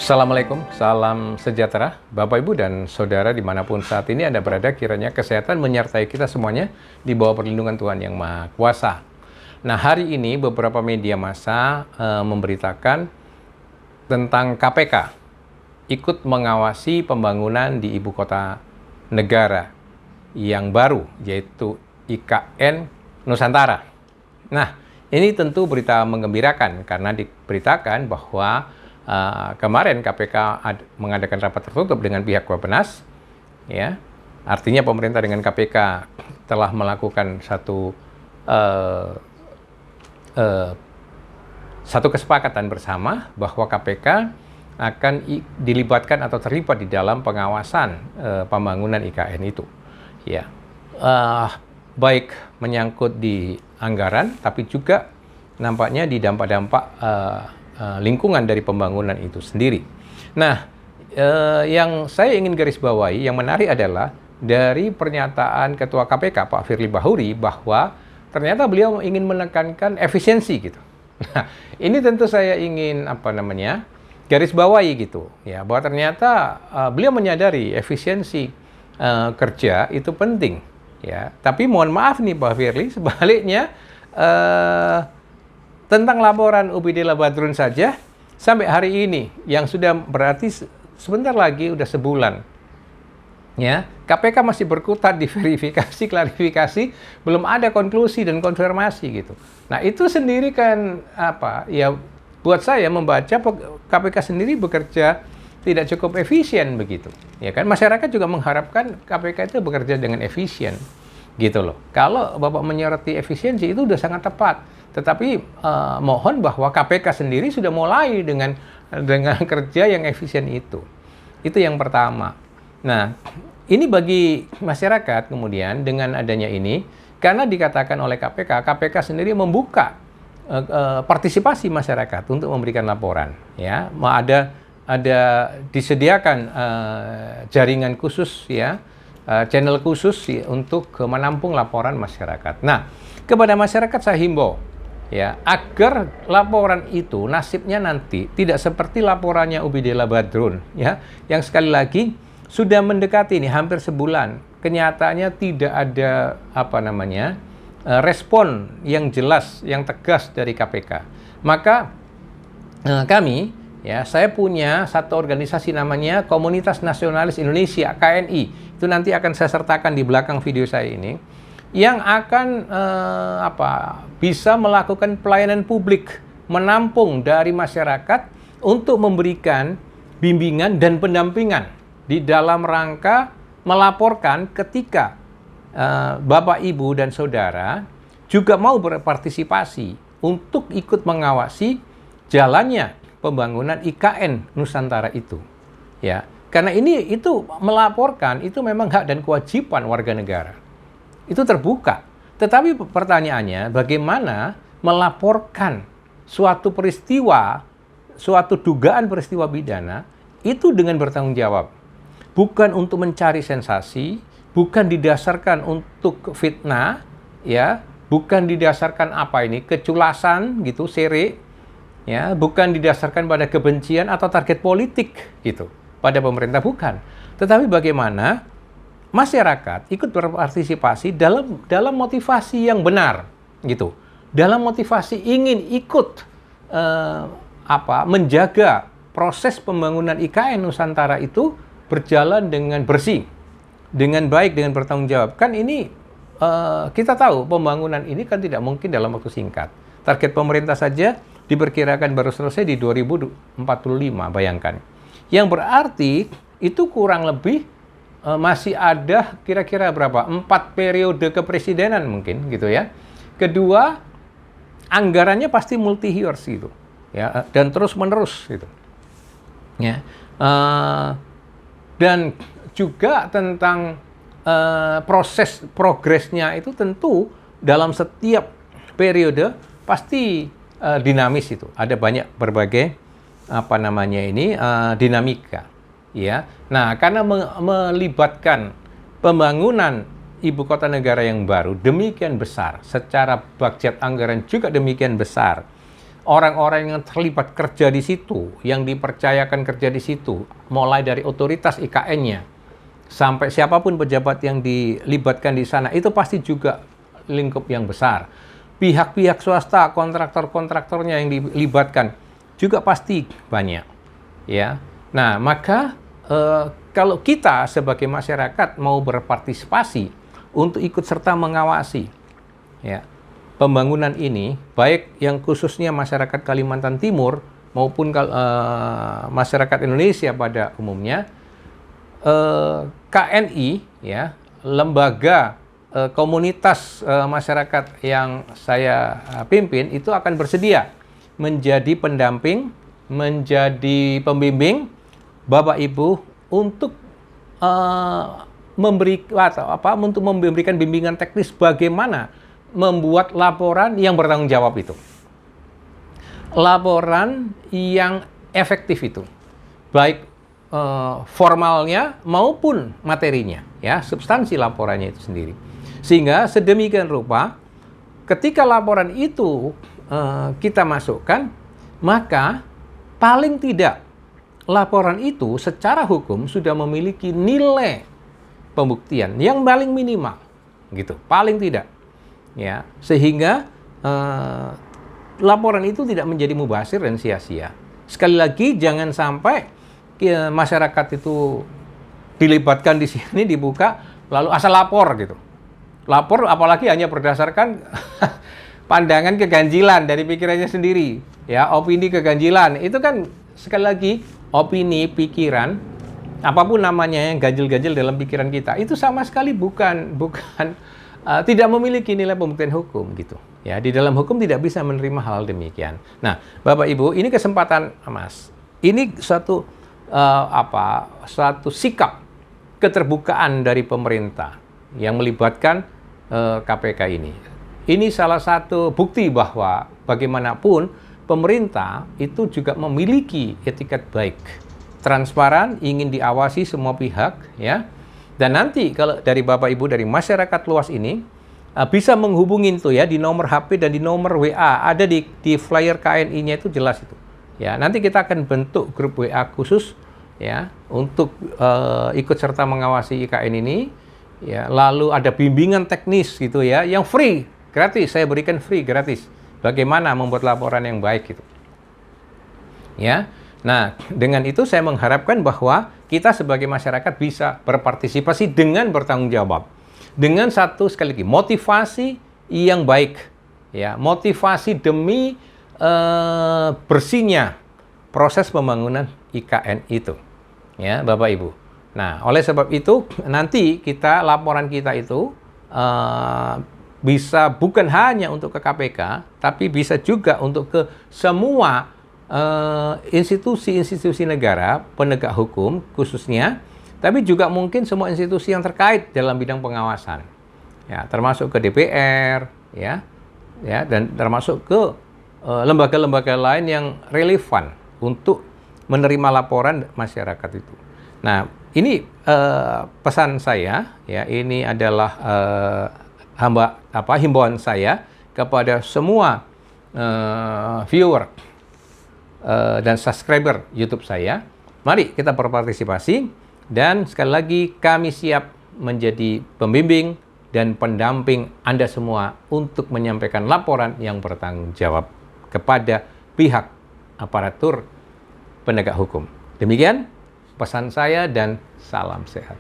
Assalamualaikum, salam sejahtera Bapak Ibu dan Saudara dimanapun saat ini Anda berada, kiranya kesehatan menyertai kita semuanya di bawah perlindungan Tuhan Yang Maha Kuasa. Nah, hari ini beberapa media massa memberitakan tentang KPK ikut mengawasi pembangunan di ibu kota negara yang baru, yaitu IKN Nusantara. Nah, ini tentu berita menggembirakan karena diberitakan bahwa kemarin KPK mengadakan rapat tertutup dengan pihak Bappenas, ya, artinya pemerintah dengan KPK telah melakukan satu kesepakatan bersama bahwa KPK akan dilibatkan atau terlibat di dalam pengawasan pembangunan IKN itu, ya, baik menyangkut di anggaran, tapi juga nampaknya di dampak-dampak lingkungan dari pembangunan itu sendiri. Nah, yang saya ingin garis bawahi, yang menarik adalah dari pernyataan Ketua KPK Pak Firly Bahuri bahwa ternyata beliau ingin menekankan efisiensi gitu. Nah, ini tentu saya ingin garis bawahi gitu, ya, bahwa ternyata beliau menyadari efisiensi kerja itu penting, ya. Tapi mohon maaf nih Pak Firly, sebaliknya tentang laporan Ubaidilah Badrun saja, sampai hari ini, yang sudah berarti sebentar lagi, udah sebulan, ya, KPK masih berkutat di verifikasi, klarifikasi, belum ada konklusi dan konfirmasi gitu. Nah, itu sendiri kan, ya, buat saya membaca KPK sendiri bekerja tidak cukup efisien begitu. Ya kan, masyarakat juga mengharapkan KPK itu bekerja dengan efisien, gitu loh. Kalau Bapak menyoroti efisiensi itu udah sangat tepat. Tetapi mohon bahwa KPK sendiri sudah mulai dengan kerja yang efisien itu. Itu yang pertama. Nah, ini bagi masyarakat kemudian dengan adanya ini, karena dikatakan oleh KPK, KPK sendiri membuka partisipasi masyarakat untuk memberikan laporan. Ya, ada disediakan jaringan khusus, ya, channel khusus untuk menampung laporan masyarakat. Nah, kepada masyarakat saya himbau, ya, agar laporan itu nasibnya nanti tidak seperti laporannya Ubaidilah Badrun, ya, yang sekali lagi sudah mendekati ini hampir sebulan, kenyataannya tidak ada respon yang jelas, yang tegas dari KPK. Maka kami, ya, saya punya satu organisasi namanya Komunitas Nasionalis Indonesia (KNI). Itu nanti akan saya sertakan di belakang video saya ini, yang akan bisa melakukan pelayanan publik, menampung dari masyarakat untuk memberikan bimbingan dan pendampingan di dalam rangka melaporkan ketika Bapak, Ibu, dan Saudara juga mau berpartisipasi untuk ikut mengawasi jalannya pembangunan IKN Nusantara itu, ya. Karena itu melaporkan itu memang hak dan kewajiban warga negara. Itu terbuka. Tetapi pertanyaannya, bagaimana melaporkan suatu peristiwa, suatu dugaan peristiwa pidana, itu dengan bertanggung jawab. Bukan untuk mencari sensasi, bukan didasarkan untuk fitnah, ya, bukan didasarkan keculasan gitu, sere, ya, bukan didasarkan pada kebencian atau target politik gitu, pada pemerintah, bukan. Tetapi bagaimana masyarakat ikut berpartisipasi dalam motivasi yang benar, gitu. Dalam motivasi ingin ikut menjaga proses pembangunan IKN Nusantara itu berjalan dengan bersih, dengan baik, dengan bertanggung jawab. Kan ini kita tahu pembangunan ini kan tidak mungkin dalam waktu singkat. Target pemerintah saja diperkirakan baru selesai di 2045, bayangkan. Yang berarti itu kurang lebih masih ada kira-kira berapa? 4 periode kepresidenan mungkin gitu, ya. Kedua, anggarannya pasti multi years gitu, ya, dan terus menerus gitu, ya. Dan juga tentang progresnya itu tentu dalam setiap periode pasti dinamis itu. Ada berbagai dinamika. Ya, nah, karena melibatkan pembangunan ibu kota negara yang baru demikian besar, secara budget anggaran juga demikian besar, orang-orang yang terlibat kerja di situ, yang dipercayakan kerja di situ, mulai dari otoritas IKN-nya, sampai siapapun pejabat yang dilibatkan di sana, itu pasti juga lingkup yang besar. Pihak-pihak swasta, kontraktor-kontraktornya yang dilibatkan, juga pasti banyak. Ya. Nah, maka kalau kita sebagai masyarakat mau berpartisipasi untuk ikut serta mengawasi, ya, pembangunan ini, baik yang khususnya masyarakat Kalimantan Timur maupun masyarakat Indonesia pada umumnya, KNI, ya, lembaga komunitas masyarakat yang saya pimpin itu akan bersedia menjadi pendamping, menjadi pembimbing Bapak Ibu untuk memberikan bimbingan teknis bagaimana membuat laporan yang bertanggung jawab itu. Laporan yang efektif itu. Baik formalnya maupun materinya, ya, substansi laporannya itu sendiri. Sehingga sedemikian rupa ketika laporan itu kita masukkan, maka paling tidak laporan itu secara hukum sudah memiliki nilai pembuktian yang paling minimal, gitu, paling tidak. Ya, sehingga laporan itu tidak menjadi mubazir dan sia-sia. Sekali lagi, jangan sampai masyarakat itu dilibatkan di sini, dibuka, lalu asal lapor gitu. Lapor apalagi hanya berdasarkan pandangan keganjilan dari pikirannya sendiri, ya, opini keganjilan. Itu kan sekali lagi opini, pikiran, apapun namanya yang ganjil-ganjil dalam pikiran kita, itu sama sekali bukan tidak memiliki nilai pembuktian hukum gitu. Ya, di dalam hukum tidak bisa menerima hal demikian. Nah, Bapak Ibu, ini kesempatan Mas. Ini suatu sikap keterbukaan dari pemerintah yang melibatkan KPK ini. Ini salah satu bukti bahwa bagaimanapun pemerintah itu juga memiliki etikat baik, transparan, ingin diawasi semua pihak, ya. Dan nanti kalau dari Bapak Ibu dari masyarakat luas ini bisa menghubungi itu, ya, di nomor HP dan di nomor WA, ada di flyer KNI-nya itu jelas itu. Ya, nanti kita akan bentuk grup WA khusus, ya, untuk ikut serta mengawasi IKN ini, ya. Lalu ada bimbingan teknis gitu, ya, yang free, gratis, saya berikan free, gratis. Bagaimana membuat laporan yang baik gitu. Ya. Nah, dengan itu saya mengharapkan bahwa kita sebagai masyarakat bisa berpartisipasi dengan bertanggung jawab. Dengan satu, sekali lagi, motivasi yang baik. Ya, motivasi demi bersihnya proses pembangunan IKN itu. Ya, Bapak Ibu. Nah, oleh sebab itu, nanti laporan kita itu bisa bukan hanya untuk ke KPK, tapi bisa juga untuk ke semua institusi-institusi negara, penegak hukum khususnya, tapi juga mungkin semua institusi yang terkait dalam bidang pengawasan, ya, termasuk ke DPR, ya, dan termasuk ke lembaga-lembaga lain yang relevan untuk menerima laporan masyarakat itu. Nah, ini pesan saya, ya, ini adalah himbauan saya kepada semua viewer dan subscriber YouTube saya. Mari kita berpartisipasi, dan sekali lagi kami siap menjadi pembimbing dan pendamping Anda semua untuk menyampaikan laporan yang bertanggung jawab kepada pihak aparatur penegak hukum. Demikian pesan saya dan salam sehat.